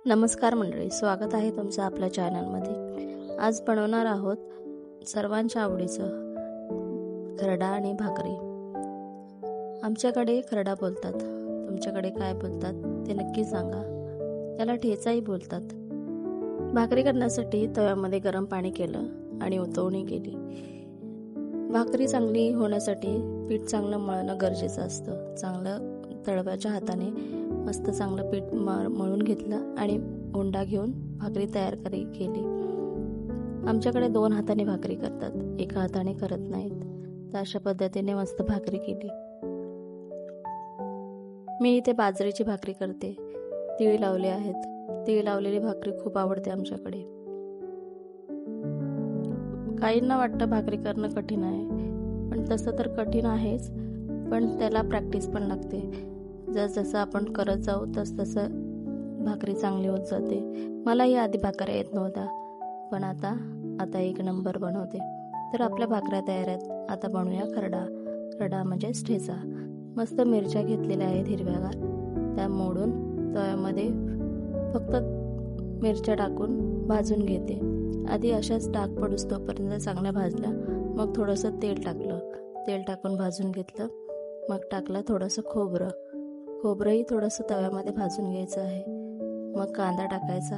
नमस्कार मंडळी, स्वागत आहे तुमचं आपल्या चॅनलमध्ये। आज बनवणार आहोत सर्वांच्या आवडीचं खरडा आणि भाकरी। आमच्याकडे खरडा बोलतात, तुमच्याकडे काय बोलतात ते नक्की सांगा। याला ठेचाही बोलतात। भाकरी करण्यासाठी तव्यामध्ये गरम पाणी केलं आणि उतवणी केली। भाकरी चांगली होण्यासाठी पीठ चांगलं मळणं गरजेचं असतं। चांगलं तळव्याच्या हाताने मस्त चांगलं पीठ मळून घेतलं आणि उंडा घेऊन भाकरी तयार केली। आमच्याकडे 2 हाताने भाकरी करतात, एका हाताने करत नाहीत। तर अशा पद्धतीने मस्त भाकरी केली। मी इथे बाजरीची भाकरी करते, तीळ लावले आहेत। तीळ लावलेली भाकरी खूप आवडते आमच्याकडे। काहींना वाटतं भाकरी करणं कठीण आहे, पण तसं तर कठीण आहेच, पण त्याला प्रॅक्टिस पण लागते। जसं आपण करत जाऊ तसं भाकरी चांगली होत जाते। मलाही आधी भाकऱ्या येत नव्हत्या, पण आता 1 नंबर बनवते। तर आपल्या भाकऱ्या तयार आहेत। आता बनवूया खरडा। खरडा म्हणजेच ठेचा। मस्त मिरच्या घेतलेल्या आहेत हिरव्यागार, त्या मोडून तव्यामध्ये फक्त मिरच्या टाकून भाजून घेते। आधी अशाच डाग पडूस तोपर्यंत चांगल्या भाजल्या, मग थोडंसं तेल टाकलं, तेल टाकून भाजून घेतलं। मग टाकलं थोडंसं खोबरंही थोडंसं तव्यामध्ये भाजून घ्यायचं आहे। मग कांदा टाकायचा,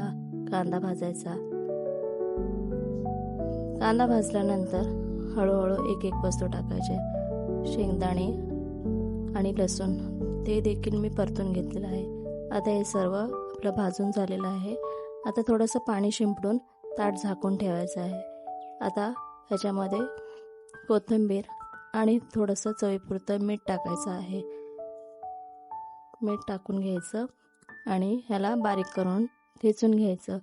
कांदा भाजायचा। कांदा भाजल्यानंतर हळूहळू एक वस्तू टाकायचे, शेंगदाणे आणि लसूण, ते देखील मी परतून घेतलेलं आहे। आता हे सर्व आपलं भाजून झालेलं आहे। आता थोडंसं पाणी शिंपडून ताट झाकून ठेवायचं आहे। आता ह्याच्यामध्ये कोथिंबीर आणि थोडंसं चवीपुरतं मीठ टाकायचं आहे। मीठ टाकून घ्यायचं आणि ह्याला बारीक करून ठेचून घ्यायचं।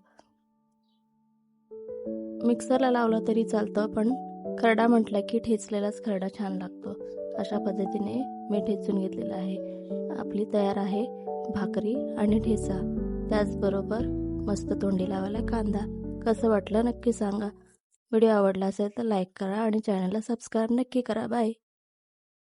मिक्सरला लावलं तरी चालतं, पण खरडा म्हटलं की ठेचलेलाच खरडा छान लागतो। अशा पद्धतीने मी ठेचून घेतलेला आहे। आपली तयार आहे भाकरी आणि ठेचा, त्याचबरोबर मस्त तोंडी लावायला कांदा। कसं वाटलं नक्की सांगा। व्हिडिओ आवडला असेल तर लाईक करा आणि चॅनलला सबस्क्राईब नक्की करा। बाय।